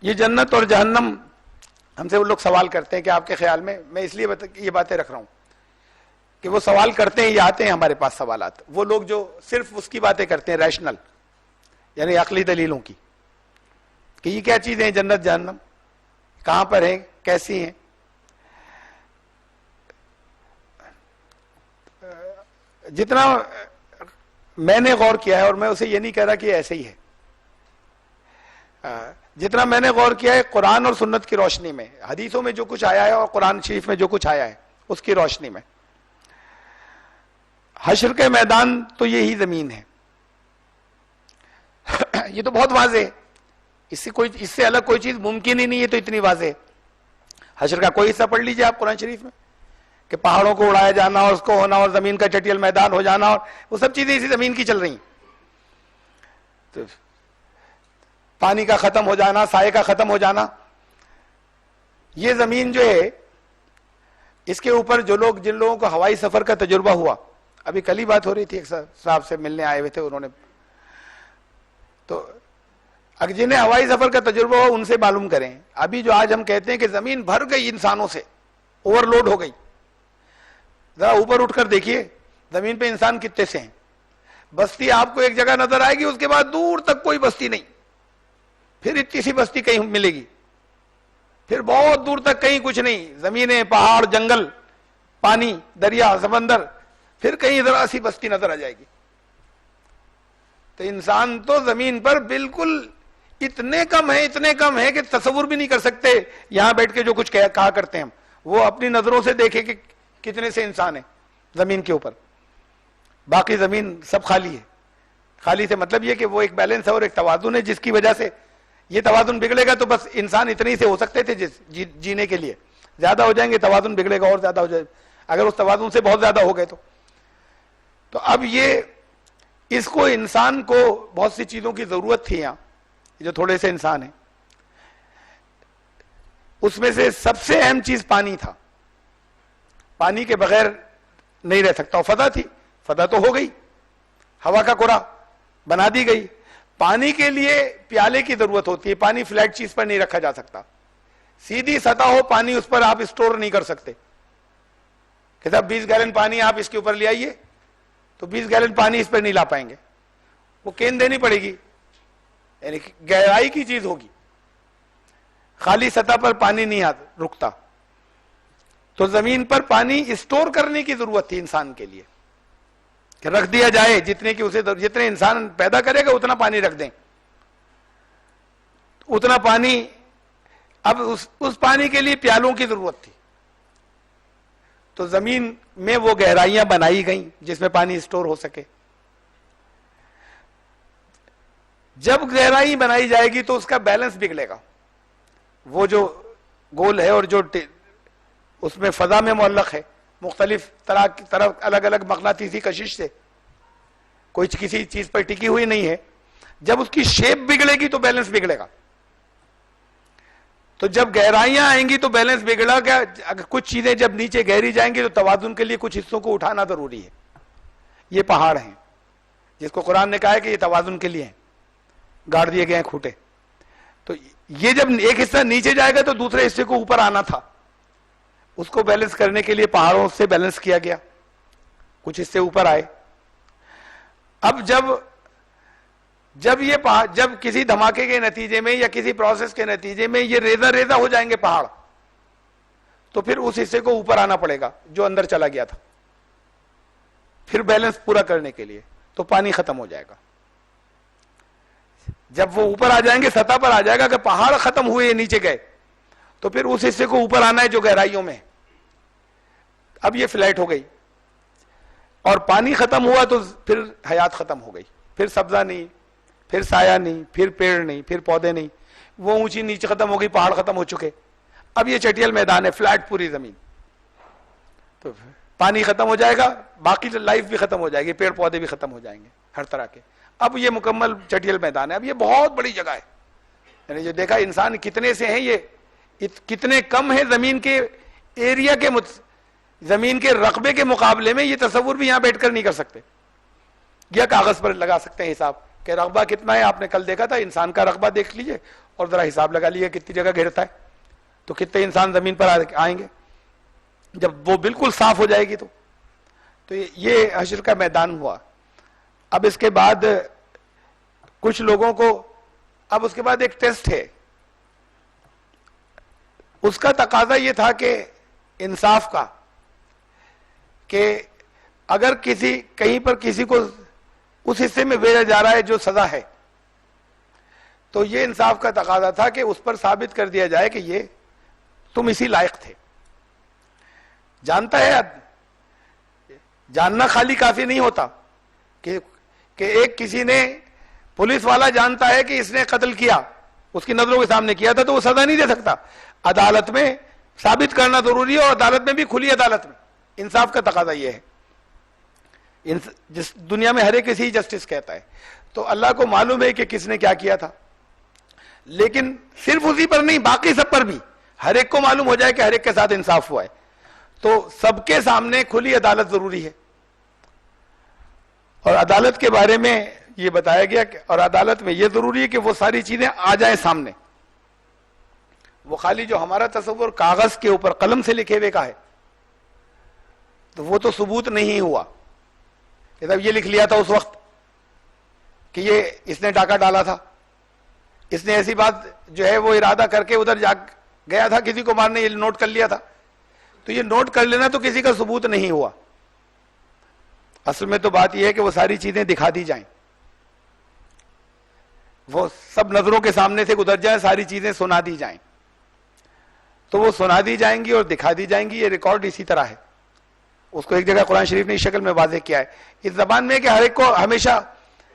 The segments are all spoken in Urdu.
یہ جنت اور جہنم ہم سے وہ لوگ سوال کرتے ہیں کہ آپ کے خیال میں اس لیے یہ باتیں رکھ رہا ہوں کہ وہ سوال کرتے ہیں، یہ آتے ہیں ہمارے پاس سوالات، وہ لوگ جو صرف اس کی باتیں کرتے ہیں ریشنل، یعنی عقلی دلیلوں کی، کہ یہ کیا چیزیں ہیں جنت جہنم، کہاں پر ہیں، کیسی ہیں. جتنا میں نے غور کیا ہے، اور میں اسے یہ نہیں کہہ رہا کہ ایسے ہی ہے، جتنا میں نے غور کیا ہے قرآن اور سنت کی روشنی میں، حدیثوں میں جو کچھ آیا ہے اور قرآن شریف میں جو کچھ آیا ہے اس کی روشنی میں، حشر کے میدان تو یہی زمین ہے. یہ تو بہت واضح ہے، اس سے الگ کوئی چیز ممکن ہی نہیں ہے، تو اتنی واضح ہے. حشر کا کوئی حصہ پڑھ لیجئے آپ قرآن شریف میں، کہ پہاڑوں کو اڑایا جانا اور اس کو ہونا اور زمین کا چٹیل میدان ہو جانا، اور وہ سب چیزیں اسی زمین کی چل رہی ہیں. تو پانی کا ختم ہو جانا، سائے کا ختم ہو جانا، یہ زمین جو ہے اس کے اوپر جن لوگوں کو ہوائی سفر کا تجربہ ہوا، ابھی کل ہی بات ہو رہی تھی ایک صاحب سے ملنے آئے ہوئے تھے، انہوں نے تو اگر جنہیں ہوائی سفر کا تجربہ ہو ان سے معلوم کریں. ابھی جو آج ہم کہتے ہیں کہ زمین بھر گئی انسانوں سے، اوور لوڈ ہو گئی، ذرا اوپر اٹھ کر دیکھیے زمین پہ انسان کتنے سے ہیں. بستی آپ کو ایک جگہ نظر آئے گی، اس کے بعد دور تک کوئی بستی نہیں، پھر اتنی سی بستی کہیں ملے گی، پھر بہت دور تک کہیں کچھ نہیں، زمینیں، پہاڑ، جنگل، پانی، دریا، سمندر، پھر کہیں ذرا سی بستی نظر آ جائے گی. تو انسان تو زمین پر بالکل اتنے کم ہے کہ تصور بھی نہیں کر سکتے. یہاں بیٹھ کے جو کچھ کہا کرتے ہیں ہم، وہ اپنی نظروں سے دیکھیں کہ کتنے سے انسان ہیں زمین کے اوپر. باقی زمین سب خالی ہے. خالی سے مطلب یہ کہ وہ ایک بیلنس ہے اور ایک توازن ہے، جس کی وجہ سے یہ توازن بگڑے گا تو بس انسان اتنے سے ہو سکتے تھے جینے کے لیے، زیادہ ہو جائیں گے توازن بگڑے گا اور زیادہ ہو جائے، اگر اس توازن سے بہت زیادہ ہو گئے تو اب یہ اس کو انسان کو بہت سی چیزوں کی ضرورت تھی. یہاں جو تھوڑے سے انسان ہیں اس میں سے سب سے اہم چیز پانی تھا. پانی کے بغیر نہیں رہ سکتا. فضا تھی، فضا تو ہو گئی، ہوا کا کرہ بنا دی گئی. پانی کے لیے پیالے کی ضرورت ہوتی ہے. پانی فلیٹ چیز پر نہیں رکھا جا سکتا. سیدھی سطح ہو پانی، اس پر آپ اسٹور نہیں کر سکتے کہ صاحب 20 گیلن پانی آپ اس کے اوپر لے آئیے، تو 20 گیلن پانی اس پر نہیں لا پائیں گے. وہ کین دینی پڑے گی، یعنی گہرائی کی چیز ہوگی. خالی سطح پر پانی نہیں رکتا. تو زمین پر پانی اسٹور کرنے کی ضرورت تھی انسان کے لیے، کہ رکھ دیا جائے جتنے انسان پیدا کرے گا اتنا پانی رکھ دیں. اتنا پانی، اب اس پانی کے لیے پیالوں کی ضرورت تھی. تو زمین میں وہ گہرائیاں بنائی گئیں جس میں پانی اسٹور ہو سکے. جب گہرائی بنائی جائے گی تو اس کا بیلنس بگڑے گا. وہ جو گول ہے اور جو اس میں فضا میں معلق ہے، مختلف طرح الگ الگ مغناطیسی کشش سے کوئی کسی چیز پر ٹکی ہوئی نہیں ہے. جب اس کی شیپ بگڑے گی تو بیلنس بگڑے گا. تو جب گہرائیاں آئیں گی تو بیلنس بگڑا گیا. اگر کچھ چیزیں جب نیچے گہری جائیں گی تو توازن کے لیے کچھ حصوں کو اٹھانا ضروری ہے. یہ پہاڑ ہیں جس کو قرآن نے کہا ہے کہ یہ توازن کے لیے ہیں، گاڑ دیے گئے ہیں کھوٹے. تو یہ جب ایک حصہ نیچے جائے گا تو دوسرے حصے کو اوپر آنا تھا. اس کو بیلنس کرنے کے لیے پہاڑوں سے بیلنس کیا گیا، کچھ حصے اوپر آئے. اب جب کسی دھماکے کے نتیجے میں یا کسی پروسیس کے نتیجے میں یہ ریزہ ریزہ ہو جائیں گے پہاڑ، تو پھر اس حصے کو اوپر آنا پڑے گا جو اندر چلا گیا تھا، پھر بیلنس پورا کرنے کے لیے. تو پانی ختم ہو جائے گا. جب وہ اوپر آ جائیں گے، سطح پر آ جائے گا کہ پہاڑ ختم ہوئے نیچے گئے، تو پھر اس حصے کو اوپر آنا ہے جو گہرائیوں میں. اب یہ فلیٹ ہو گئی اور پانی ختم ہوا تو پھر حیات ختم ہو گئی. پھر سبزہ نہیں، پھر سایہ نہیں، پھر پیڑ نہیں، پھر پودے نہیں. وہ اونچی نیچے ختم ہو گئی، پہاڑ ختم ہو چکے. اب یہ چٹیل میدان ہے، فلیٹ پوری زمین. تو پانی ختم ہو جائے گا، باقی لائف بھی ختم ہو جائے گی، پیڑ پودے بھی ختم ہو جائیں گے ہر طرح کے. اب یہ مکمل چٹیل میدان ہے. اب یہ بہت بڑی جگہ ہے. یعنی جو دیکھا انسان کتنے سے ہیں، یہ کتنے کم ہیں زمین کے ایریا کے زمین کے رقبے کے مقابلے میں. یہ تصور بھی یہاں بیٹھ کر نہیں کر سکتے. یا کاغذ پر لگا سکتے ہیں حساب کہ رقبہ کتنا ہے. آپ نے کل دیکھا تھا، انسان کا رقبہ دیکھ لیجئے اور ذرا حساب لگا لیا کتنی جگہ گھیرتا ہے تو کتنے انسان زمین پر آئیں گے. جب وہ بالکل صاف ہو جائے گی تو یہ حشر کا میدان ہوا. اب اس کے بعد کچھ لوگوں کو اب اس کے بعد ایک ٹیسٹ ہے. اس کا تقاضا یہ تھا کہ انصاف کا, کہ اگر کہیں پر کسی کو اس حصے میں بھیجا جا رہا ہے جو سزا ہے, تو یہ انصاف کا تقاضا تھا کہ اس پر ثابت کر دیا جائے کہ یہ تم اسی لائق تھے. جانتا ہے, جاننا خالی کافی نہیں ہوتا کہ ایک کسی نے, پولیس والا جانتا ہے کہ اس نے قتل کیا, اس کی نظروں کے سامنے کیا تھا, تو وہ سزا نہیں دے سکتا. عدالت میں ثابت کرنا ضروری ہے, اور عدالت میں بھی, کھلی عدالت میں. انصاف کا تقاضا یہ ہے. جس دنیا میں ہر ایک کسی جسٹس کہتا ہے, تو اللہ کو معلوم ہے کہ کس نے کیا کیا تھا. لیکن صرف اسی پر نہیں, باقی سب پر بھی ہر ایک کو معلوم ہو جائے کہ ہر ایک کے ساتھ انصاف ہوا ہے. تو سب کے سامنے کھلی عدالت ضروری ہے. اور عدالت کے بارے میں یہ بتایا گیا کہ, اور عدالت میں یہ ضروری ہے کہ وہ ساری چیزیں آ جائیں سامنے. وہ خالی جو ہمارا تصور کاغذ کے اوپر قلم سے لکھے ہوئے کا ہے, تو وہ تو ثبوت نہیں ہوا. جب یہ لکھ لیا تھا اس وقت کہ یہ اس نے ڈاکہ ڈالا تھا, اس نے ایسی بات جو ہے وہ ارادہ کر کے ادھر جا گیا تھا کسی کو مارنے, یہ نوٹ کر لیا تھا, تو یہ نوٹ کر لینا تو کسی کا ثبوت نہیں ہوا. اصل میں تو بات یہ ہے کہ وہ ساری چیزیں دکھا دی جائیں, وہ سب نظروں کے سامنے سے گزر جائیں, ساری چیزیں سنا دی جائیں. تو وہ سنا دی جائیں گی اور دکھا دی جائیں گی. یہ ریکارڈ اسی طرح ہے. اس کو ایک جگہ قرآن شریف نے اس شکل میں واضح کیا ہے, اس زبان میں کہ ہر ایک کو ہمیشہ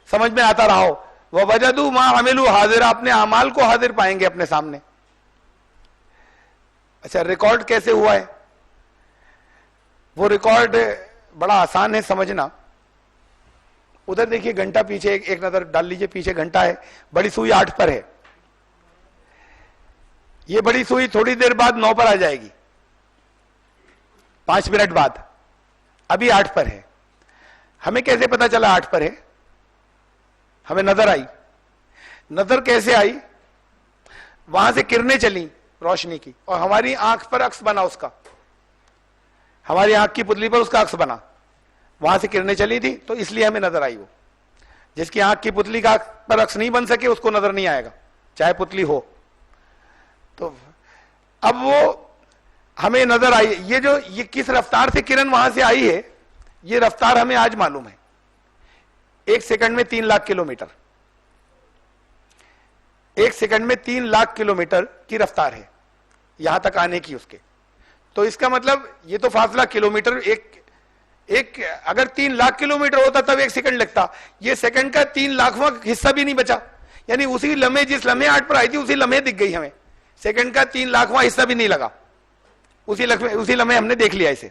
سمجھ میں آتا رہا ہو. وَوَجَدُوا مَا عَمِلُوا حاضرا, اپنے اعمال کو حاضر پائیں گے اپنے سامنے. اچھا, ریکارڈ کیسے ہوا ہے؟ وہ ریکارڈ بڑا آسان ہے سمجھنا. ادھر دیکھیے گھنٹہ, پیچھے ایک نظر ڈال لیجئے, پیچھے گھنٹہ ہے, بڑی سوئی 8 پر ہے. یہ بڑی سوئی تھوڑی دیر بعد 9 پر آ جائے گی, 5 منٹ بعد. ابھی 8 پر ہے. ہمیں کیسے پتا چلا 8 پر ہے؟ ہمیں نظر آئی. نظر کیسے آئی؟ وہاں سے کرنیں چلیں روشنی کی, اور ہماری آنکھ پر عکس بنا اس کا, ہماری آنکھ کی پتلی پر اس کا عکس بنا. وہاں سے کرنیں چلی تھی تو اس لیے ہمیں نظر آئی. وہ جس کی آنکھ کی پتلی کا پر عکس نہیں بن سکے اس کو نظر نہیں آئے گا, چاہے پتلی ہو. تو اب وہ ہمیں نظر آئی. یہ کس رفتار سے کرن وہاں سے آئی ہے, یہ رفتار ہمیں آج معلوم ہے. 1 سیکنڈ میں 3 لاکھ کلومیٹر, 1 سیکنڈ میں 3 لاکھ کلومیٹر کی رفتار ہے یہاں تک آنے کی اس کے. تو اس کا مطلب یہ تو فاصلہ کلومیٹر, ایک اگر 3 لاکھ کلومیٹر ہوتا تب 1 سیکنڈ لگتا. یہ سیکنڈ کا 3 لاکھواں حصہ بھی نہیں بچا. یعنی اسی لمحے, جس لمحے 8 پر آئی تھی اسی لمحے دکھ گئی ہمیں. سیکنڈ کا 3 لاکھواں حصہ بھی نہیں لگا, اسی لمحے ہم نے دیکھ لیا اسے.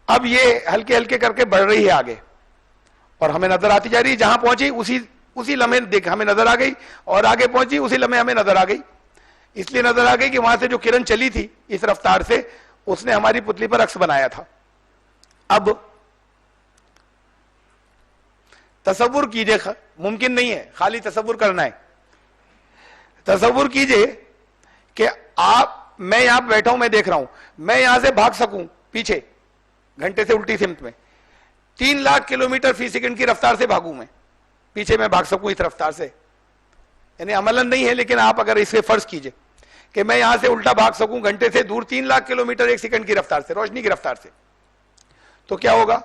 اب یہ ہلکے ہلکے کر کے بڑھ رہی ہے آگے, اور ہمیں نظر آتی جا رہی ہے. جہاں پہنچی اسی لمحے دیکھ ہمیں نظر آ گئی, اور آگے پہنچی اسی لمحے ہمیں نظر آ گئی. اس لیے نظر آ گئی کہ وہاں سے جو کرن چلی تھی اس رفتار سے, اس نے ہماری پتلی پر عکس بنایا تھا. اب تصور کیجئے, ممکن نہیں ہے خالی تصور کرنا ہے. تصور کیجئے کہ میں یہاں بیٹھا ہوں, میں دیکھ رہا ہوں, میں یہاں سے بھاگ سکوں پیچھے گھنٹے سے الٹی سمت میں, 3 لاکھ کلومیٹر فی سیکنڈ کی رفتار سے بھاگوں میں پیچھے, میں بھاگ سکوں اس رفتار سے. یعنی عملاً نہیں ہے, لیکن آپ اگر اسے فرض کیجئے کہ میں یہاں سے الٹا بھاگ سکوں گھنٹے سے دور 3 لاکھ کلومیٹر 1 سیکنڈ کی رفتار سے, روشنی کی رفتار سے, تو کیا ہوگا؟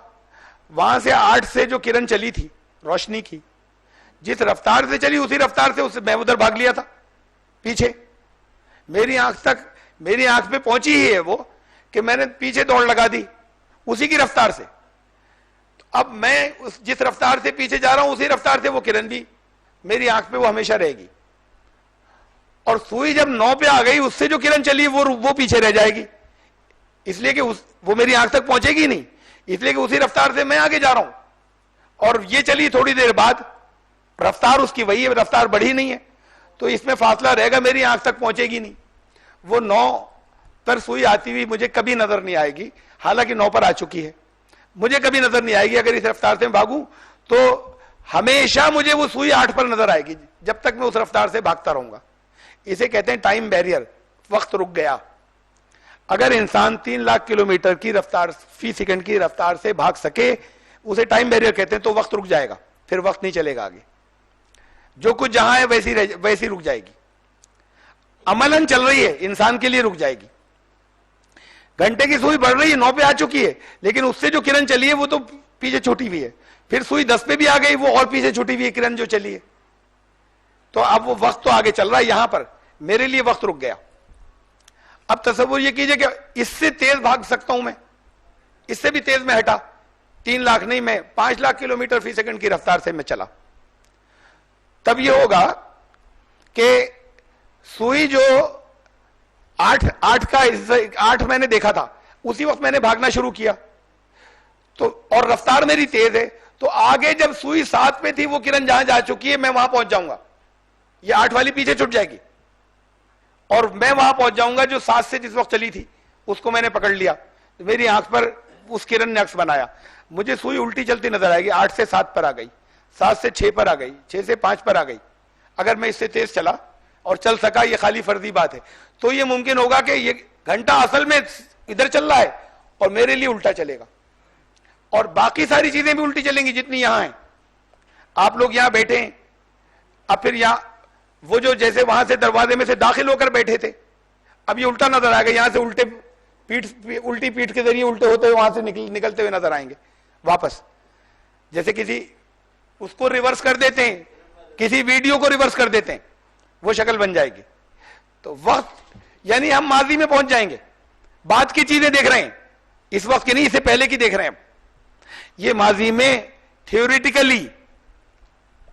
وہاں سے 8 سے جو کرن چلی تھی روشنی کی, جس رفتار سے چلی اسی رفتار سے میں ادھر بھاگ لیا تھا پیچھے. میری آنکھ پہ پہنچی ہی ہے وہ, کہ میں نے پیچھے دوڑ لگا دی اسی کی رفتار سے. اب میں جس رفتار سے پیچھے جا رہا ہوں اسی رفتار سے وہ کرن بھی میری آنکھ پہ وہ ہمیشہ رہے گی. اور سوئی جب 9 پہ آ گئی, اس سے جو کرن چلی وہ پیچھے رہ جائے گی, اس لیے کہ وہ میری آنکھ تک پہنچے گی نہیں, اس لیے کہ اسی رفتار سے میں آگے جا رہا ہوں. اور یہ چلی تھوڑی دیر بعد, رفتار اس کی وہی ہے, رفتار بڑھی نہیں ہے, تو اس میں فاصلہ رہے گا, میری آنکھ تک پہنچے گی نہیں. وہ 9 پر سوئی آتی ہوئی مجھے کبھی نظر نہیں آئے گی, حالانکہ 9 پر آ چکی ہے. مجھے کبھی نظر نہیں آئے گی اگر اس رفتار سے بھاگوں, تو ہمیشہ مجھے وہ سوئی 8 پر نظر آئے گی جب تک میں اس رفتار سے بھاگتا رہوں گا. اسے کہتے ہیں ٹائم بیریئر، وقت رک گیا. اگر انسان 3 لاکھ کلومیٹر کی رفتار فی سیکنڈ کی رفتار سے بھاگ سکے اسے ٹائم بیریئر کہتے ہیں، تو وقت رک جائے گا، پھر وقت نہیں چلے گا آگے. جو کچھ جہاں ہے ویسی رک جائے گی. عملاً چل رہی ہے، انسان کے لیے رک جائے گی. گھنٹے کی سوئی بڑھ رہی ہے، 9 پہ آ چکی ہے، لیکن اس سے جو کرن چلی ہے وہ تو پیچھے چھوٹی ہوئی ہے. پھر سوئی 10 پہ بھی آ گئی، وہ اور پیچھے چھوٹی ہوئی ہے کرن جو چلی ہے. تو اب وہ وقت تو آگے چل رہا ہے، یہاں پر میرے لیے وقت رک گیا. اب تصور یہ کیجئے کہ اس سے تیز بھاگ سکتا ہوں میں، اس سے بھی تیز میں ہٹا، 3 لاکھ نہیں، میں 5 لاکھ کلومیٹر فی سیکنڈ کی رفتار سے میں چلا. تب یہ ہوگا کہ سوئی جو 8 میں نے دیکھا تھا، اسی وقت میں نے بھاگنا شروع کیا، تو اور رفتار میری تیز ہے، تو آگے جب سوئی 7 پہ تھی وہ کرن جہاں جا چکی ہے میں وہاں پہنچ جاؤں گا. یہ 8 والی پیچھے چھوٹ جائے گی اور میں وہاں پہنچ جاؤں گا جو 7 سے جس وقت چلی تھی اس کو میں نے پکڑ لیا. میری آنکھ پر اس کرن نے عکس بنایا، مجھے سوئی الٹی چلتی نظر آئے گی، 8 سے 7 پر آ گئی، 7 سے 6 پر آ گئی، 6 سے 5 پر آ گئی. اگر میں اس سے تیز چلا اور چل سکا، یہ خالی فرضی بات ہے، تو یہ ممکن ہوگا کہ یہ گھنٹہ اصل میں ادھر چل رہا ہے اور میرے لیے الٹا چلے گا، اور باقی ساری چیزیں بھی الٹی چلیں گی جتنی یہاں ہیں. آپ لوگ یہاں بیٹھے ہیں، اب پھر یہاں وہ جو جیسے وہاں سے دروازے میں سے داخل ہو کر بیٹھے تھے، اب یہ الٹا نظر آئے گا، یہاں سے الٹی پیٹھ کے ذریعے الٹے ہوتے ہوئے وہاں سے نکلتے ہوئے نظر آئیں گے واپس. جیسے کسی اس کو ریورس کر دیتے ہیں، کسی ویڈیو کو ریورس کر دیتے ہیں، وہ شکل بن جائے گی. تو وقت یعنی ہم ماضی میں پہنچ جائیں گے، بعد کی چیزیں دیکھ رہے ہیں، اس وقت کی نہیں، اس سے پہلے کی دیکھ رہے ہیں. یہ ماضی میں تھیوریٹیکلی،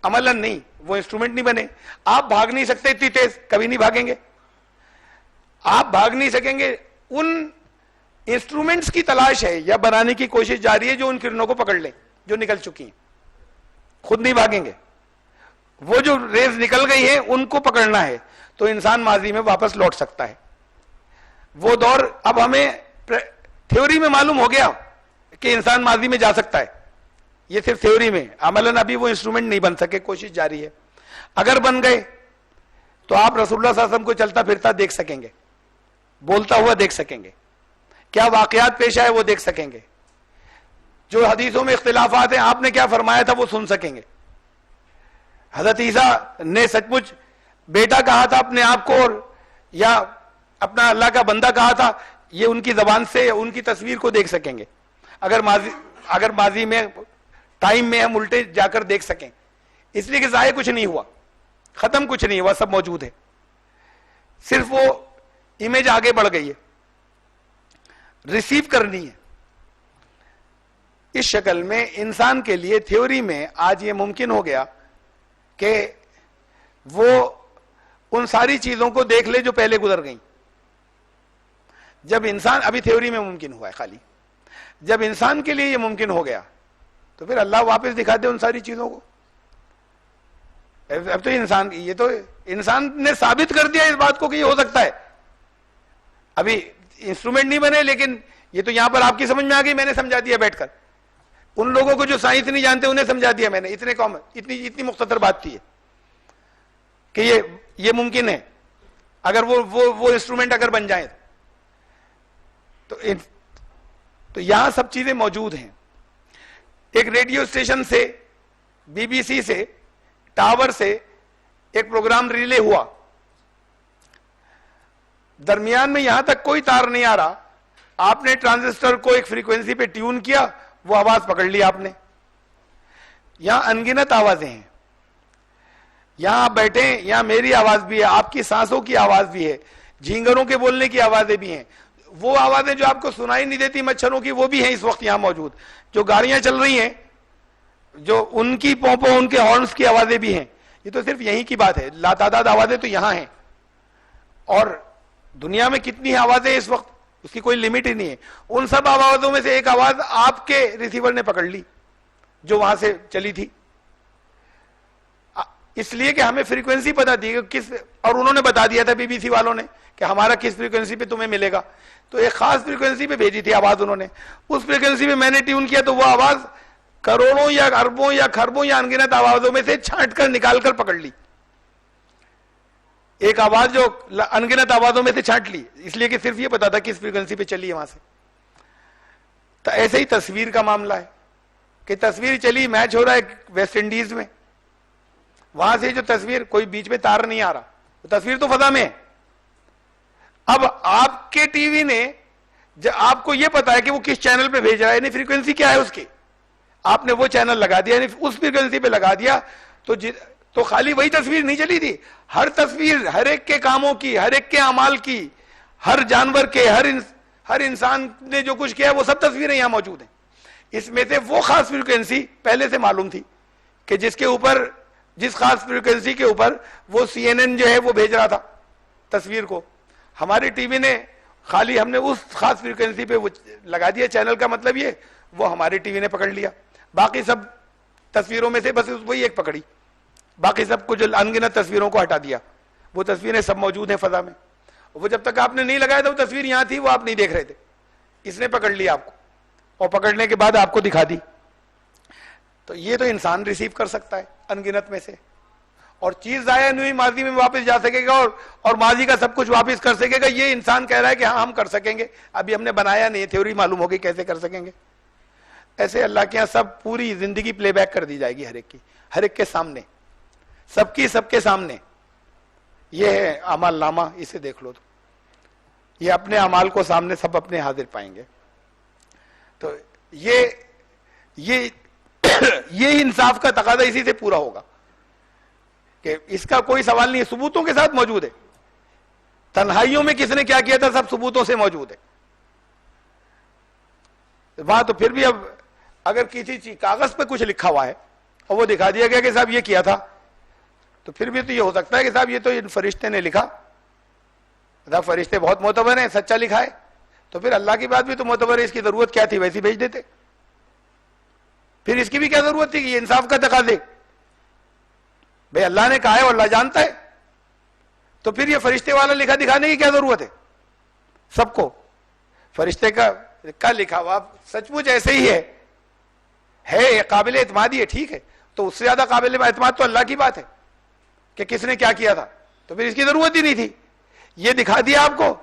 عملاً نہیں، وہ انسٹرومنٹ نہیں بنے. آپ بھاگ نہیں سکتے اتنی تیز، کبھی نہیں بھاگیں گے. آپ بھاگ نہیں سکیں گے، ان انسٹرومنٹس کی تلاش ہے یا بنانے کی کوشش جاری ہے جو ان کرنوں کو پکڑ لیں جو نکل چکی ہیں. خود نہیں بھاگیں گے، وہ جو ریز نکل گئی ہیں ان کو پکڑنا ہے. تو انسان ماضی میں واپس لوٹ سکتا ہے. وہ دور اب ہمیں تھیوری میں معلوم ہو گیا کہ انسان ماضی میں جا سکتا ہے، یہ صرف تھیوری میں. عملاً ابھی وہ انسٹرومنٹ نہیں بن سکے، کوشش جاری ہے. اگر بن گئے تو آپ رسول اللہ صلی اللہ علیہ وسلم کو چلتا پھرتا دیکھ سکیں گے، بولتا ہوا دیکھ سکیں گے، کیا واقعات پیش آئے وہ دیکھ سکیں گے، جو حدیثوں میں اختلافات ہیں آپ نے کیا فرمایا تھا وہ سن سکیں گے. حضرت عیسیٰ نے سچ مچ بیٹا کہا تھا اپنے آپ کو، اور یا اپنا اللہ کا بندہ کہا تھا، یہ ان کی زبان سے ان کی تصویر کو دیکھ سکیں گے. اگر ماضی میں ٹائم میں ہم الٹے جا کر دیکھ سکیں، اس لیے کہ ضائع کچھ نہیں ہوا، ختم کچھ نہیں ہوا، سب موجود ہے، صرف وہ امیج آگے بڑھ گئی ہے، ریسیو کرنی ہے. اس شکل میں انسان کے لیے تھیوری میں آج یہ ممکن ہو گیا کہ وہ ان ساری چیزوں کو دیکھ لے جو پہلے گزر گئیں. جب انسان، ابھی تھیوری میں ممکن ہوا ہے خالی، جب انسان کے لیے یہ ممکن ہو گیا تو پھر اللہ واپس دکھا دے ان ساری چیزوں کو. اب تو یہ تو انسان نے ثابت کر دیا اس بات کو کہ یہ ہو سکتا ہے. ابھی انسٹرومنٹ نہیں بنے، لیکن یہ تو یہاں پر آپ کی سمجھ میں آ گئی، میں نے سمجھا دیا بیٹھ کر. ان لوگوں کو جو سائنس نہیں جانتے انہیں سمجھا دیا میں نے، اتنی مختصر بات کی ہے کہ یہ ممکن ہے اگر وہ انسٹرومنٹ اگر بن جائیں تو یہاں سب چیزیں موجود ہیں. ایک ریڈیو اسٹیشن سے، بی بی سی سے، ٹاور سے ایک پروگرام ریلے ہوا، درمیان میں یہاں تک کوئی تار نہیں آ رہا، آپ نے ٹرانزسٹر کو ایک فریکوینسی پہ ٹیون کیا، وہ آواز پکڑ لی آپ نے. یہاں انگنت آوازیں ہیں، یہاں آپ بیٹھے ہیں، یہاں میری آواز بھی ہے، آپ کی سانسوں کی آواز بھی ہے، جھینگروں کے بولنے کی آوازیں بھی ہیں. وہ آوازیں جو آپ کو سنائی نہیں دیتی مچھروں کی، وہ بھی ہیں اس وقت یہاں موجود. جو گاڑیاں چل رہی ہیں، جو ان کی پوپوں، ان کے ہارنز کی آوازیں بھی ہیں. یہ تو صرف یہیں کی بات ہے، لاتعداد آوازیں تو یہاں ہیں، اور دنیا میں کتنی آوازیں اس وقت اس کی کوئی لمٹ ہی نہیں ہے. ان سب آوازوں میں سے ایک آواز آپ کے ریسیور نے پکڑ لی جو وہاں سے چلی تھی، اس لیے کہ ہمیں فریکوینسی پتا تھی کس، اور انہوں نے بتا دیا تھا بی بی سی والوں نے کہ ہمارا کس فریکوینسی پہ تمہیں ملے گا. تو ایک خاص فریکوینسی پہ بھیجی تھی آواز انہوں نے، اس فریکوینسی پہ میں نے ٹیون کیا تو وہ آواز کروڑوں یا اربوں یا کھربوں یا انگنت آوازوں میں سے چھانٹ کر نکال کر پکڑ لی. ایک آواز جو انگنت آوازوں میں سے چھانٹ لی، اس لیے کہ صرف یہ پتا تھا کس فریکوینسی پہ چلی ہے وہاں سے. تو ایسے ہی تصویر کا معاملہ ہے کہ تصویر چلی، میچ ہو رہا ہے ویسٹ انڈیز میں، وہاں سے جو تصویر، کوئی بیچ میں تار نہیں آ رہا، تصویر تو فضا میں ہے. اب آپ کے ٹی وی نے آپ کو یہ پتا ہے کہ وہ کس چینل پہ بھیج رہا ہے، یعنی فریکوینسی کیا ہے اس کی، آپ نے وہ چینل لگا دیا، یعنی اس فریکوینسی پہ لگا دیا، تو خالی وہی تصویر نہیں چلی تھی، ہر تصویر ہر ایک کے کاموں کی، ہر ایک کے اعمال کی، ہر جانور کے، ہر انسان نے جو کچھ کیا ہے وہ سب تصویریں یہاں موجود ہیں. اس میں سے وہ خاص فریکوینسی پہلے سے معلوم تھی کہ جس کے اوپر، جس خاص فریکوینسی کے اوپر وہ سی این این جو ہے وہ بھیج رہا تھا تصویر کو، ہماری ٹی وی نے خالی، ہم نے اس خاص فریکوینسی پہ وہ لگا دیا چینل، کا مطلب یہ وہ ہماری ٹی وی نے پکڑ لیا، باقی سب تصویروں میں سے بس وہی ایک پکڑی، باقی سب کچھ انگنت تصویروں کو ہٹا دیا. وہ تصویریں سب موجود ہیں فضا میں، وہ جب تک آپ نے نہیں لگایا تھا وہ تصویر یہاں تھی، وہ آپ نہیں دیکھ رہے تھے، اس نے پکڑ لیا آپ کو، اور پکڑنے کے بعد آپ کو دکھا دی. تو یہ تو انسان ریسیو کر سکتا ہے انگنت میں سے، اور چیز ضائع نہیں ہوئی، ماضی میں واپس جا سکے گا، اور ماضی کا سب کچھ واپس کر سکے گا. یہ انسان کہہ رہا ہے کہ ہاں ہم کر سکیں گے، ابھی ہم نے بنایا نہیں، تھیوری معلوم ہوگی کیسے کر سکیں گے. ایسے اللہ کے یہاں سب پوری زندگی پلے بیک کر دی جائے گی، ہر ایک کی، ہر ایک کے سامنے، سب کی سب کے سامنے. یہ ہے اعمال نامہ، اسے دیکھ لو تو یہ اپنے اعمال کو سامنے سب اپنے حاضر پائیں گے. تو یہ انصاف کا تقاضا اسی سے پورا ہوگا کہ اس کا کوئی سوال نہیں ہے، ثبوتوں کے ساتھ موجود ہے. تنہائیوں میں کس نے کیا کیا تھا سب ثبوتوں سے موجود ہے. وہاں تو پھر بھی اب اگر کسی چیز کاغذ پہ کچھ لکھا ہوا ہے اور وہ دکھا دیا گیا کہ صاحب یہ کیا تھا، تو پھر بھی تو یہ ہو سکتا ہے کہ صاحب یہ تو ان فرشتے نے لکھا، صاحب فرشتے بہت معتبر ہیں، سچا لکھا ہے، تو پھر اللہ کی بات بھی تو معتبر ہے، اس کی ضرورت کیا تھی، ویسی بھیج دیتے. پھر اس کی بھی کیا ضرورت تھی کہ یہ انصاف کا تقاضے، بھئی اللہ نے کہا ہے اور اللہ جانتا ہے، تو پھر یہ فرشتے والا لکھا دکھانے کی کیا ضرورت ہے سب کو. فرشتے کا لکھا ہوا سچ مچ ایسے ہی ہے قابل اعتماد ہی ہے، ٹھیک ہے، تو اس سے زیادہ قابل اعتماد تو اللہ کی بات ہے کہ کس نے کیا کیا تھا، تو پھر اس کی ضرورت ہی نہیں تھی. یہ دکھا دیا آپ کو،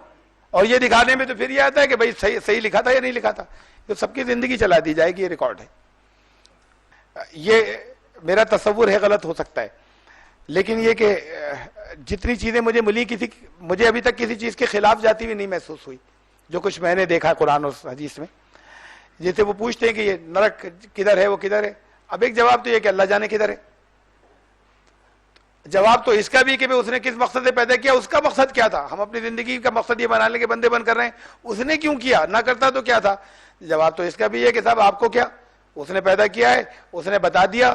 اور یہ دکھانے میں تو پھر یہ آتا ہے کہ بھئی صحیح لکھا تھا یا نہیں لکھا تھا، تو سب کی زندگی چلا دی جائے گی، یہ ریکارڈ ہے. یہ میرا تصور ہے، غلط ہو سکتا ہے، لیکن یہ کہ جتنی چیزیں مجھے ملی، مجھے ابھی تک کسی چیز کے خلاف جاتی ہوئی نہیں محسوس ہوئی، جو کچھ میں نے دیکھا قرآن اور حدیث میں. جیسے وہ پوچھتے ہیں کہ یہ نرک کدھر ہے، وہ کدھر ہے، اب ایک جواب تو یہ کہ اللہ جانے کدھر ہے. جواب تو اس کا بھی کہ اس نے کس مقصد سے پیدا کیا، اس کا مقصد کیا تھا. ہم اپنی زندگی کا مقصد یہ بنانے کے بندے بن کر رہے ہیں، اس نے کیوں کیا، نہ کرتا تو کیا تھا. جواب تو اس کا بھی ہے کہ صاحب آپ کو کیا، اس نے پیدا کیا ہے، اس نے بتا دیا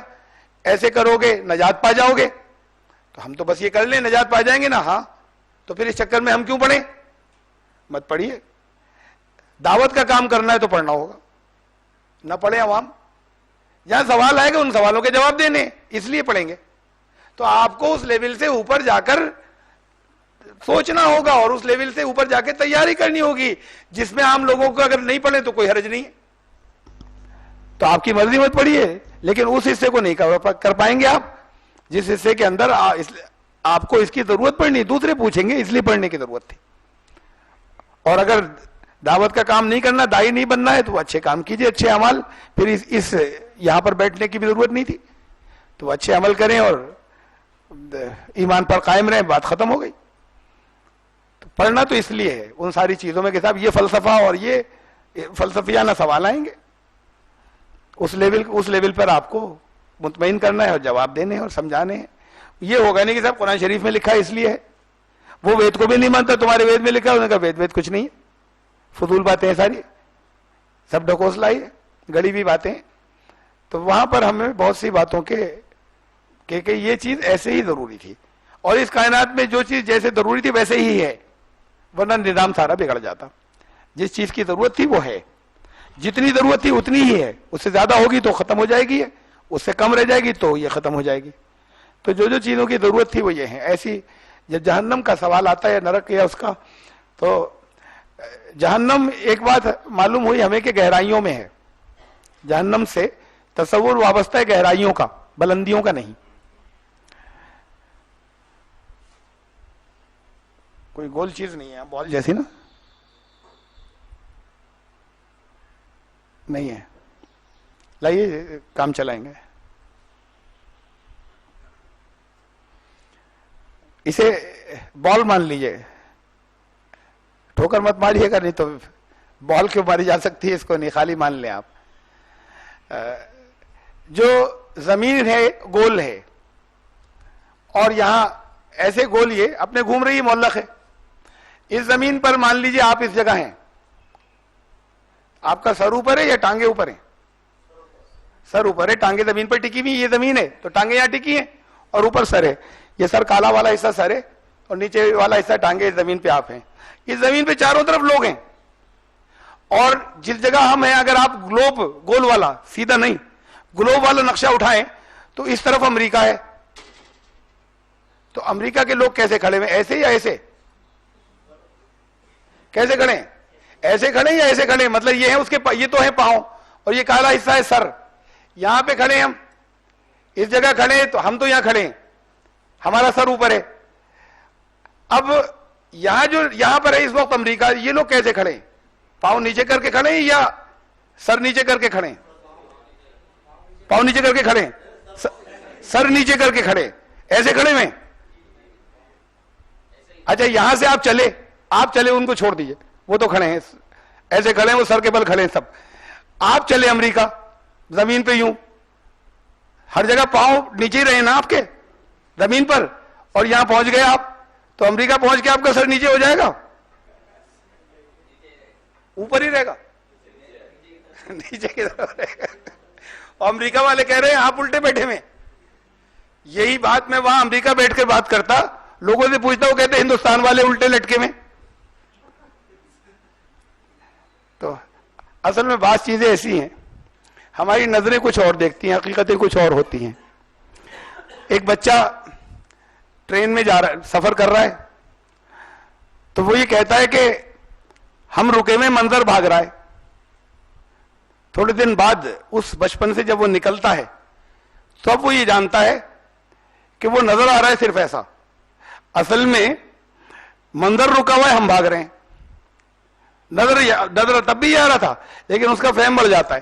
ایسے کرو گے نجات پا جاؤ گے، تو ہم تو بس یہ کر لیں نجات پا جائیں گے نا. ہاں تو پھر اس چکر میں ہم کیوں پڑھیں، مت پڑھیے. دعوت کا کام کرنا ہے تو پڑھنا ہوگا، نہ پڑھیں عوام. جہاں سوال آئے گا ان سوالوں کے جواب دینے، اس لیے پڑھیں گے. تو آپ کو اس لیول سے اوپر جا کر سوچنا ہوگا، اور اس لیول سے اوپر جا کے تیاری کرنی ہوگی، جس میں عام لوگوں کو اگر نہیں پڑھیں تو کوئی حرج نہیں ہے. تو آپ کی مرضی مت پڑھیے، لیکن اس حصے کو نہیں کر پائیں گے آپ جس حصے کے اندر آپ کو اس کی ضرورت پڑنی. دوسرے پوچھیں گے اس لیے پڑھنے کی ضرورت تھی. اور اگر دعوت کا کام نہیں کرنا، دائی نہیں بننا ہے، تو اچھے کام کیجئے، اچھے عمل. پھر اس یہاں پر بیٹھنے کی بھی ضرورت نہیں تھی. تو اچھے عمل کریں اور ایمان پر قائم رہیں، بات ختم ہو گئی. تو پڑھنا تو اس لیے ہے ان ساری چیزوں میں کہ صاحب یہ فلسفہ اور یہ فلسفیانہ سوال آئیں گے، اس لیول پر آپ کو مطمئن کرنا ہے اور جواب دینے ہیں اور سمجھانے ہیں. یہ ہوگا نہیں کہ صاحب قرآن شریف میں لکھا ہے اس لیے ہے، وہ وید کو بھی نہیں مانتا، تمہارے وید میں لکھا ہے. انہوں نے کہا وید کچھ نہیں ہے، فضول باتیں ہیں ساری، سب ڈھکوسلا ہی ہے، گڑی ہوئی باتیں. تو وہاں پر ہمیں بہت سی باتوں کہ یہ چیز ایسے ہی ضروری تھی، اور اس کائنات میں جو چیز جیسے ضروری تھی ویسے ہی ہے، ورنہ نظام سارا بگڑ جاتا. جس چیز کی ضرورت تھی وہ ہے، جتنی ضرورت تھی اتنی ہی ہے، اس سے زیادہ ہوگی تو ختم ہو جائے گی، اس سے کم رہ جائے گی تو یہ ختم ہو جائے گی. تو جو چیزوں کی ضرورت تھی وہ یہ ہیں. ایسی جب جہنم کا سوال آتا ہے، نرک یا اس کا، تو جہنم ایک بات معلوم ہوئی ہمیں کہ گہرائیوں میں ہے. جہنم سے تصور وابستہ ہے گہرائیوں کا، بلندیوں کا نہیں. کوئی گول چیز نہیں ہے بال جیسی نا, نہیں ہے. لائیے کام چلائیں گے. اسے بال مان لیجئے, ٹھوکر مت ماریے گا, نہیں تو بال کیوں ماری جا سکتی ہے, اس کو نہیں, خالی مان لیں آپ. جو زمین ہے گول ہے, اور یہاں ایسے گول یہ اپنے گھوم رہی ہے, معلق ہے. اس زمین پر مان لیجئے آپ اس جگہ ہیں, آپ کا سر اوپر ہے یا ٹانگیں اوپر ہیں؟ سر اوپر ہے, ٹانگیں زمین پر ٹکی ہوئی, یہ زمین ہے تو ٹانگیں یہاں ٹکی ہیں, اور اوپر سر ہے. یہ سر کالا والا حصہ سر ہے, اور نیچے والا حصہ ٹانگیں زمین پہ آپ ہیں. اس زمین پہ چاروں طرف لوگ ہیں, اور جس جگہ ہم ہیں, اگر آپ گلوب گول والا, سیدھا نہیں, گلوب والا نقشہ اٹھائیں تو اس طرف امریکہ ہے. تو امریکہ کے لوگ کیسے کھڑے ہوئے, ایسے یا ایسے؟ کیسے کھڑے ہیں؟ ایسے کھڑے یا ایسے کھڑے؟ مطلب یہ ہے اس کے یہ تو ہے پاؤں, اور یہ کالا حصہ ہے سر. یہاں پہ کھڑے ہیں ہم, اس جگہ کھڑے ہیں, تو ہم تو یہاں کھڑے ہیں, ہمارا سر اوپر ہے. اب یہاں جو یہاں پر ہے اس وقت امریکہ, یہ لوگ کیسے کھڑے ہیں؟ پاؤں نیچے کر کے کھڑے ہیں یا سر نیچے کر کے کھڑے ہیں؟ پاؤں نیچے کر کے کھڑے ہیں, سر نیچے کر کے کھڑے, ایسے کھڑے ہوئے. اچھا یہاں سے آپ چلے, ان کو چھوڑ دیجئے, وہ تو کھڑے ہیں, ایسے کھڑے ہیں, وہ سر کے بل کھڑے ہیں سب. آپ چلے امریکہ زمین پہ یوں, ہر جگہ پاؤں نیچے رہے نا آپ کے زمین پر, اور یہاں پہنچ گئے آپ, تو امریکہ پہنچ کے آپ کا سر نیچے ہو جائے گا, اوپر ہی رہے گا, نیچے کی طرف رہے گا. اور امریکہ والے کہہ رہے ہیں آپ الٹے بیٹھے ہوئے. یہی بات میں وہاں امریکہ بیٹھ کے بات کرتا, لوگوں سے پوچھتا, وہ کہتے ہیں ہندوستان والے الٹے لٹکے میں. تو اصل میں بعض چیزیں ایسی ہیں, ہماری نظریں کچھ اور دیکھتی ہیں, حقیقتیں کچھ اور ہوتی ہیں. ایک بچہ ٹرین میں جا رہا ہے, سفر کر رہا ہے, تو وہ یہ کہتا ہے کہ ہم رکے میں منظر بھاگ رہا ہے. تھوڑے دن بعد اس بچپن سے جب وہ نکلتا ہے, تو اب وہ یہ جانتا ہے کہ وہ نظر آ رہا ہے صرف ایسا, اصل میں منظر رکا ہوا ہے, ہم بھاگ رہے ہیں. نظر تب بھی آ رہا تھا, لیکن اس کا فہم بڑھ جاتا ہے,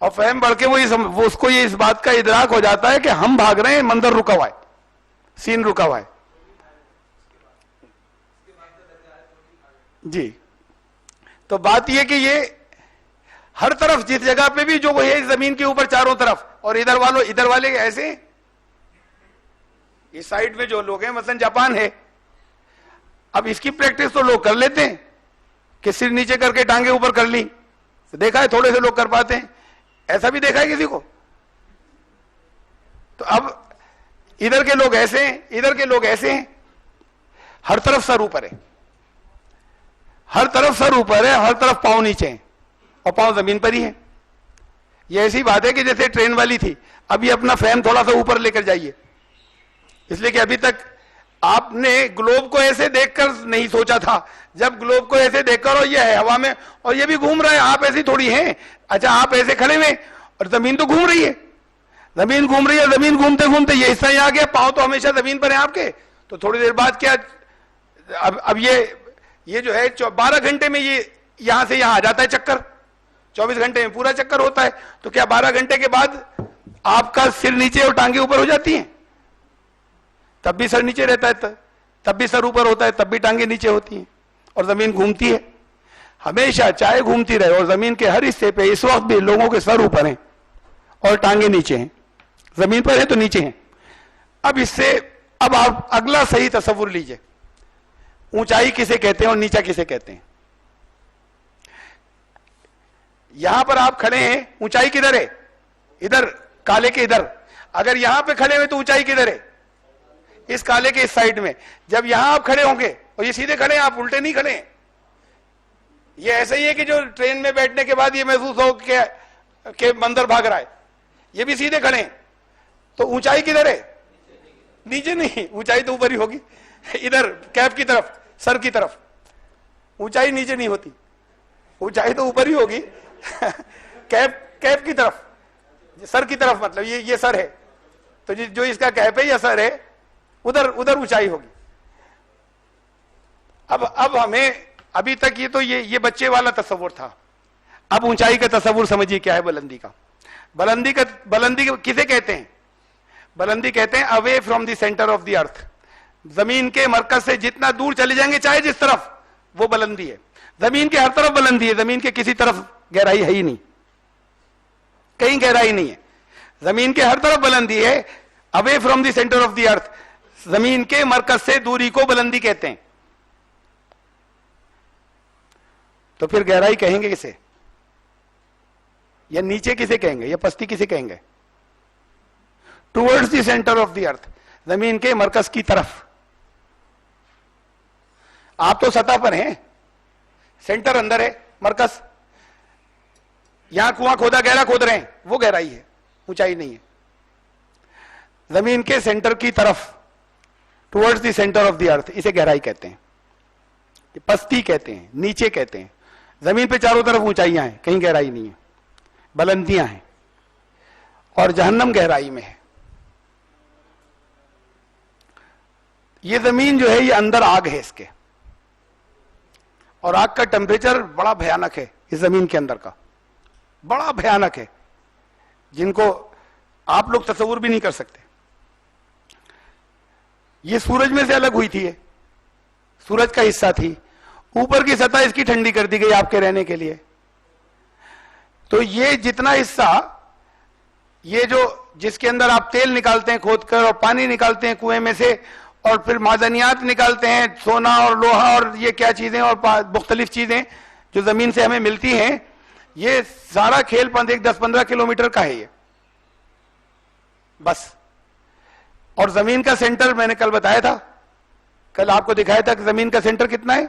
اور فہم بڑھ کے وہ اس کو یہ اس بات کا ادراک ہو جاتا ہے کہ ہم بھاگ رہے ہیں, منظر رکا ہوا ہے, سین رکا ہوا ہے. جی, تو بات یہ کہ یہ ہر طرف جس جگہ پہ بھی جو وہ ہے زمین کے اوپر چاروں طرف, اور ادھر والے ایسے ہیں, اس سائڈ میں جو لوگ ہیں, مثلا جاپان ہے, اب اس کی پریکٹس تو لوگ کر لیتے ہیں کہ سر نیچے کر کے ٹانگیں اوپر کر لی, دیکھا ہے تھوڑے سے لوگ کر پاتے ہیں, ایسا بھی دیکھا ہے کسی کو. تو اب ادھر کے لوگ ایسے ہیں, ادھر کے لوگ ایسے ہیں, ہر طرف سر اوپر ہے, ہر طرف سر اوپر ہے, ہر طرف پاؤں نیچے ہیں, اور پاؤں زمین پر ہی ہیں. یہ ایسی بات ہے کہ جیسے ٹرین والی تھی, اب یہ اپنا فہم تھوڑا سا اوپر لے کر جائیے, اس لیے کہ ابھی تک آپ نے گلوب کو ایسے دیکھ کر نہیں سوچا تھا. جب گلوب کو ایسے دیکھ کر, اور یہ ہے ہوا میں, اور یہ بھی گھوم رہا ہے, آپ ایسی تھوڑی ہیں. اچھا آپ ایسے کھڑے ہوئے, اور زمین تو گھوم رہی ہے, زمین گھوم رہی ہے, زمین گھومتے گھومتے یہ حصہ ہی آ گیا, پاؤں تو ہمیشہ زمین پر ہیں آپ کے. تو تھوڑی دیر بعد کیا, اب یہ جو ہے 12 گھنٹے میں یہ یہاں سے یہاں آ جاتا ہے چکر, 24 گھنٹے میں پورا چکر ہوتا ہے. تو کیا 12 گھنٹے کے بعد آپ کا سر نیچے اور ٹانگیں اوپر ہو جاتی ہیں؟ تب بھی سر نیچے رہتا ہے, تب بھی سر اوپر ہوتا ہے, تب بھی ٹانگیں نیچے ہوتی ہیں, اور زمین گھومتی ہے ہمیشہ, چاہے گھومتی رہے. اور زمین کے ہر حصے پہ اس وقت بھی لوگوں کے سر اوپر ہیں اور ٹانگیں نیچے ہیں, زمین پر ہیں تو نیچے ہیں. اب اس سے اب آپ اگلا صحیح تصور لیجئے, اونچائی کسے کہتے ہیں اور نیچا کسے کہتے ہیں. یہاں پر آپ کھڑے ہیں, اونچائی کدھر ہے؟ ادھر, کالے کے ادھر. اگر یہاں پہ کھڑے ہوئے تو اونچائی کدھر ہے؟ اس کالے کے اس سائڈ میں. جب یہاں آپ کھڑے ہوں گے, اور یہ سیدھے کھڑے ہیں, آپ الٹے نہیں کھڑے ہیں. یہ ایسا ہی ہے کہ جو ٹرین میں بیٹھنے کے بعد یہ محسوس ہو کہ منظر بھاگ رہا ہے, یہ بھی سیدھے کھڑے ہیں. تو اونچائی کدھر ہے؟ نیچے نہیں, اونچائی تو اوپر ہی ہوگی, ادھر کیپ کی طرف, سر کی طرف. اونچائی نیچے نہیں ہوتی, اونچائی تو اوپر ہی ہوگی, کیپ کی طرف, سر کی طرف. مطلب یہ سر ہے, تو جو اس کا کیپ ہے یا سر ہے, ادھر اونچائی ہوگی. اب ہمیں ابھی تک یہ بچے والا تصور تھا. اب اونچائی کا تصور سمجھیے کیا ہے بلندی کا. بلندی کسے کہتے ہیں؟ بلندی کہتے ہیں away from the centre of the earth. زمین کے مرکز سے جتنا دور چلے جائیں گے چاہے جس طرف, وہ بلندی ہے. زمین کے ہر طرف بلندی ہے, زمین کے کسی طرف گہرائی ہے ہی نہیں, کہیں گہرائی نہیں ہے. زمین کے ہر طرف بلندی ہے. Away from the centre of the earth, زمین کے مرکز سے دوری کو بلندی کہتے ہیں. تو پھر گہرائی کہیں گے کسے؟ یا نیچے کسے کہیں گے, یا پستی کسے کہیں گے؟ Towards the centre of the earth, زمین کے مرکز کی طرف. آپ تو سطح پر ہیں, سینٹر اندر ہے, مرکز یہاں کنواں کھودا, گہرا کھود رہے ہیں, وہ گہرائی ہے, اونچائی نہیں ہے. زمین کے سینٹر کی طرف, towards the centre of the earth, اسے گہرائی کہتے ہیں, پستی کہتے ہیں, نیچے کہتے ہیں. زمین پہ چاروں طرف اونچائیاں ہیں, کہیں گہرائی نہیں ہے, بلندیاں ہیں. اور جہنم گہرائی میں ہے. یہ زمین جو ہے یہ اندر آگ ہے اس کے, اور آگ کا ٹمپریچر بڑا بھیانک ہے اس زمین کے اندر کا, بڑا بھیانک ہے, جن کو آپ لوگ تصور بھی نہیں کر سکتے. یہ سورج میں سے الگ ہوئی تھی, سورج کا حصہ تھی, اوپر کی سطح اس کی ٹھنڈی کر دی گئی آپ کے رہنے کے لیے. تو یہ جتنا حصہ, یہ جو جس کے اندر آپ تیل نکالتے ہیں کھود کر, اور پانی نکالتے ہیں کنویں میں سے, اور پھر معدنیات نکالتے ہیں, سونا اور لوہا اور یہ کیا چیزیں اور مختلف چیزیں جو زمین سے ہمیں ملتی ہیں, یہ سارا کھیل 10-15 کلومیٹر کا ہے یہ بس. اور زمین کا سینٹر میں نے کل بتایا تھا, کل آپ کو دکھایا تھا کہ زمین کا سینٹر کتنا ہے,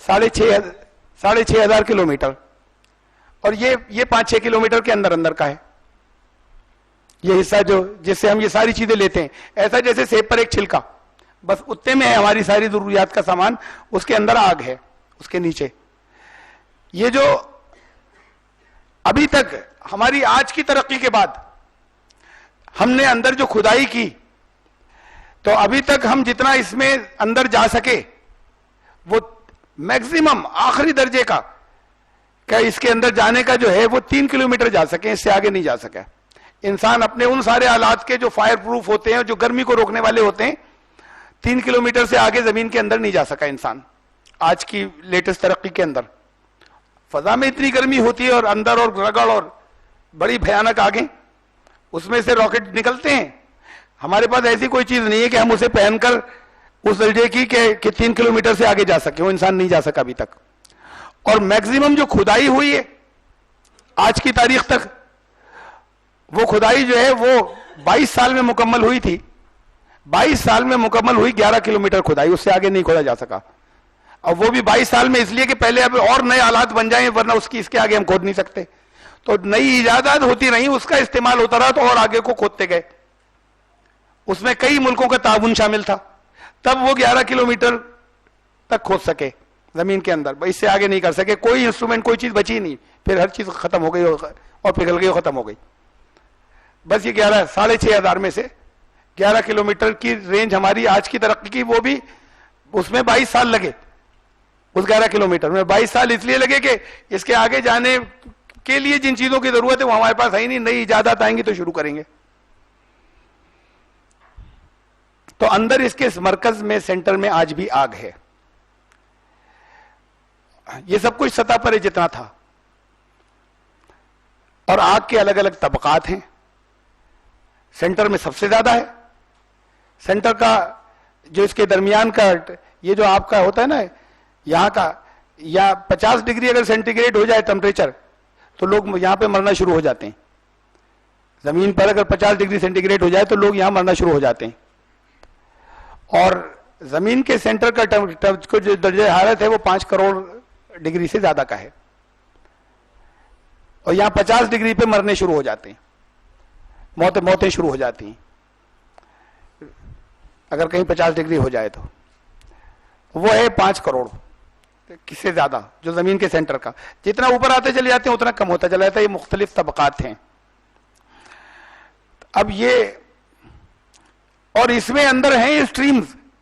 6,500 کلومیٹر, اور یہ 5-6 کلومیٹر کے اندر اندر کا ہے یہ حصہ جس سے ہم یہ ساری چیزیں لیتے ہیں. ایسا جیسے سیب پر ایک چھلکا, بس اتنے میں ہے ہماری ساری ضروریات کا سامان, اس کے اندر آگ ہے اس کے نیچے. یہ جو ابھی تک ہماری آج کی ترقی کے بعد ہم نے اندر جو کھدائی کی, تو ابھی تک ہم جتنا اس میں اندر جا سکے وہ میکسیمم آخری درجے کا, کہ اس کے اندر جانے کا جو ہے وہ 3 کلومیٹر جا سکے, اس سے آگے نہیں جا سکا. انسان اپنے ان سارے آلات کے جو فائر پروف ہوتے ہیں, جو گرمی کو روکنے والے ہوتے ہیں, 3 کلومیٹر سے آگے زمین کے اندر نہیں جا سکا انسان آج کی لیٹسٹ ترقی کے اندر. فضا میں اتنی گرمی ہوتی ہے, اور اندر اور رگڑ اور بڑی بھیانک آگیں, اس میں سے راکٹ نکلتے ہیں. ہمارے پاس ایسی کوئی چیز نہیں ہے کہ ہم اسے پہن کر اس درجے کی کہ 3 کلومیٹر سے آگے جا سکے, وہ انسان نہیں جا سکا ابھی تک. اور میکسیمم جو کھدائی ہوئی ہے آج کی تاریخ تک, وہ کھدائی جو ہے وہ 22 سال میں مکمل ہوئی تھی. 22 سال میں مکمل ہوئی 11 کلومیٹر کھدائی, اس سے آگے نہیں کھودا جا سکا. اور وہ بھی 22 سال میں اس لیے کہ پہلے اب اور نئے آلات بن جائیں, ورنہ اس کے آگے ہم کھود نہیں سکتے. تو نئی ایجادات ہوتی رہی, اس کا استعمال ہوتا رہا, تو اور آگے کو کھودتے گئے. اس میں کئی ملکوں کا تعاون شامل تھا, تب وہ 11 کلومیٹر تک کھود سکے زمین کے اندر. اس سے آگے نہیں کر سکے. کوئی انسٹرومنٹ, کوئی چیز بچی نہیں, پھر ہر چیز ختم ہو گئی اور پگھل گئی, ختم ہو گئی. بس یہ 6,500 میں سے 11 کلومیٹر کی رینج ہماری آج کی ترقی کی, وہ بھی اس میں 22 سال لگے. اس 11 کلومیٹر میں 22 سال اس لیے لگے کہ اس کے آگے جانے کے لیے جن چیزوں کی ضرورت ہے وہ ہمارے پاس ہے ہی نہیں. نئی ایجادات آئیں گی تو شروع کریں گے. تو اندر اس کے مرکز میں, سینٹر میں آج بھی آگ ہے. یہ سب کچھ سطح پر جتنا تھا, اور آگ کے الگ الگ طبقات ہیں. سینٹر میں سب سے زیادہ ہے. سینٹر کا جو اس کے درمیان کا یہ جو آپ کا ہوتا ہے نا یہاں کا, یا 50 ڈگری اگر سینٹی گریڈ ہو جائے ٹمپریچر, تو لوگ یہاں پہ مرنا شروع ہو جاتے ہیں. زمین پر اگر 50 ڈگری سینٹی گریڈ ہو جائے تو لوگ یہاں مرنا شروع ہو جاتے ہیں. اور زمین کے سینٹر کا جو درجہ حرارت ہے وہ 5 کروڑ ڈگری سے زیادہ کا ہے, اور یہاں 50 ڈگری پہ مرنے شروع ہو جاتے ہیں, موتیں شروع ہو جاتی ہیں اگر کہیں 50 ڈگری ہو جائے تو. وہ ہے 5 کروڑ کس سے زیادہ جو زمین کے سینٹر کا. جتنا اوپر آتے چلے جاتے ہیں اتنا کم ہوتا چلا جاتا ہے. یہ مختلف طبقات ہیں. اب یہ, اور اس میں اندر ہیں اسٹریمز,